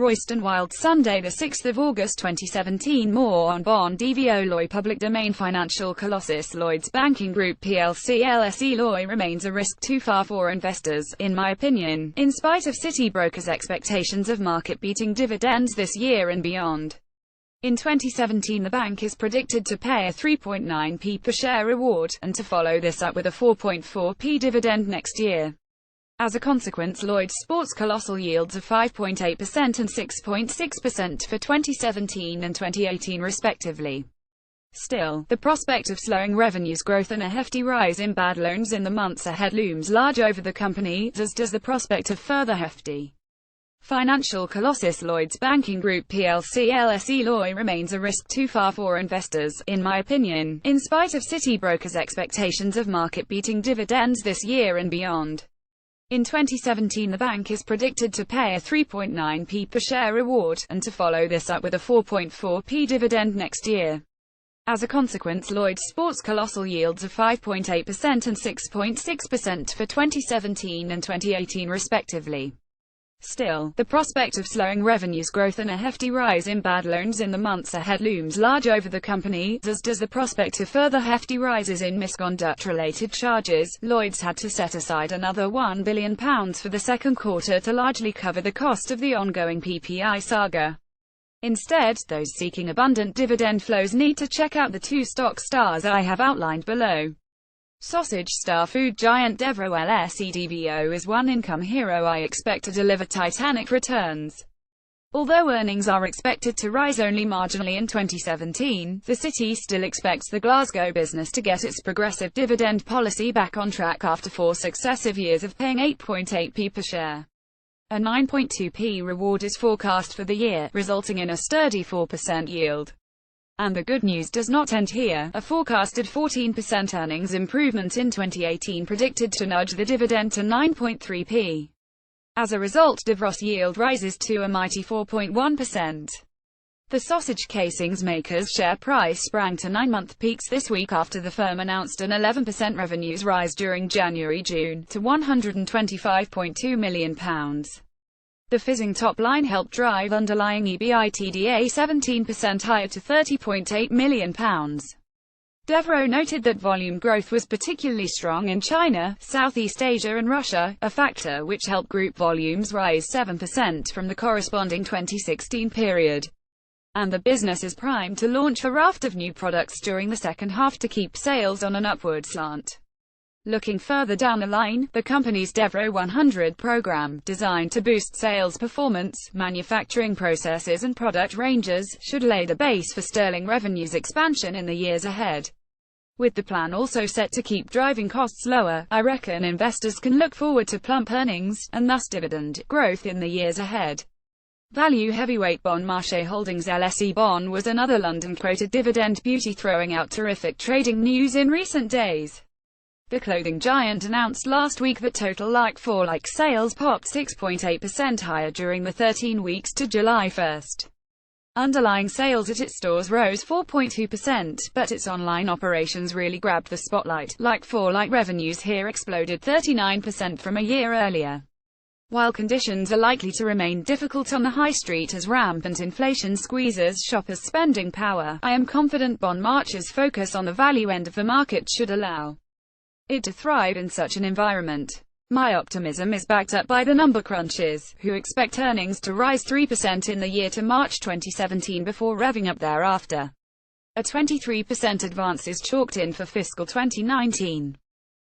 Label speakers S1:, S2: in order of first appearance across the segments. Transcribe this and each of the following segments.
S1: Royston Wild, Sunday, 6 August 2017. More on bond DVO public domain financial colossus Lloyds Banking Group plc LSE Lloy remains a risk too far for investors, in my opinion, in spite of City brokers' expectations of market-beating dividends this year and beyond. In 2017 the bank is predicted to pay a 3.9p per share reward, and to follow this up with a 4.4p dividend next year. As a consequence, Lloyds sports colossal yields of 5.8% and 6.6% for 2017 and 2018 respectively. Still, the prospect of slowing revenues growth and a hefty rise in bad loans in the months ahead looms large over the company, as does the prospect of further hefty financial colossus Lloyds Banking Group plc LSE Lloy remains a risk too far for investors, in my opinion, in spite of City brokers' expectations of market-beating dividends this year and beyond. In 2017 the bank is predicted to pay a 3.9p per share reward, and to follow this up with a 4.4p dividend next year. As a consequence, Lloyds sports colossal yields of 5.8% and 6.6% for 2017 and 2018 respectively. Still, the prospect of slowing revenues growth and a hefty rise in bad loans in the months ahead looms large over the company, as does the prospect of further hefty rises in misconduct-related charges. Lloyds had to set aside another £1 billion for the second quarter to largely cover the cost of the ongoing PPI saga. Instead, those seeking abundant dividend flows need to check out the two stock stars I have outlined below. Sausage star food giant Devro LSE DVO is one income hero I expect to deliver titanic returns. Although earnings are expected to rise only marginally in 2017, the City still expects the Glasgow business to get its progressive dividend policy back on track after 4 successive years of paying 8.8p per share. A 9.2p reward is forecast for the year, resulting in a sturdy 4% yield. And the good news does not end here. A forecasted 14% earnings improvement in 2018 predicted to nudge the dividend to 9.3p. As a result, Devro's yield rises to a mighty 4.1%. The sausage casings maker's share price sprang to 9-month peaks this week after the firm announced an 11% revenues rise during January-June, to £125.2 million. The fizzing top line helped drive underlying EBITDA 17% higher to £30.8 million. Devro noted that volume growth was particularly strong in China, Southeast Asia and Russia, a factor which helped group volumes rise 7% from the corresponding 2016 period. And the business is primed to launch a raft of new products during the second half to keep sales on an upward slant. Looking further down the line, the company's Devro 100 program, designed to boost sales performance, manufacturing processes and product ranges, should lay the base for sterling revenues expansion in the years ahead. With the plan also set to keep driving costs lower, I reckon investors can look forward to plump earnings, and thus dividend, growth in the years ahead. Value heavyweight Bon Marché Holdings LSE Bon was another London-quoted dividend beauty throwing out terrific trading news in recent days. The clothing giant announced last week that total like-for-like sales popped 6.8% higher during the 13 weeks to July 1. Underlying sales at its stores rose 4.2%, but its online operations really grabbed the spotlight. Like-for-like revenues here exploded 39% from a year earlier. While conditions are likely to remain difficult on the high street as rampant inflation squeezes shoppers' spending power, I am confident Bon Marché's focus on the value end of the market should allow it to thrive in such an environment. My optimism is backed up by the number crunchers, who expect earnings to rise 3% in the year to March 2017 before revving up thereafter. A 23% advance is chalked in for fiscal 2019.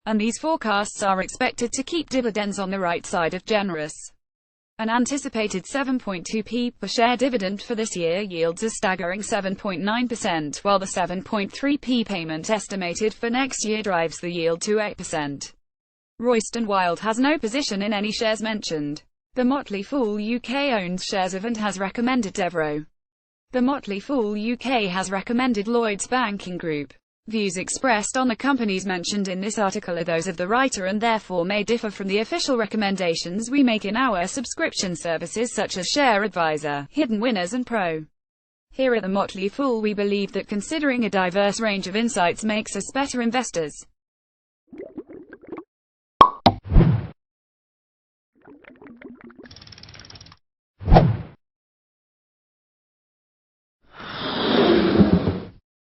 S1: And these forecasts are expected to keep dividends on the right side of generous. An anticipated 7.2p per share dividend for this year yields a staggering 7.9%, while the 7.3p payment estimated for next year drives the yield to 8%. Royston Wild has no position in any shares mentioned. The Motley Fool UK owns shares of and has recommended Devro. The Motley Fool UK has recommended Lloyds Banking Group. Views expressed on the companies mentioned in this article are those of the writer and therefore may differ from the official recommendations we make in our subscription services such as Share Advisor, Hidden Winners and Pro. Here at the Motley Fool we believe that considering a diverse range of insights makes us better investors.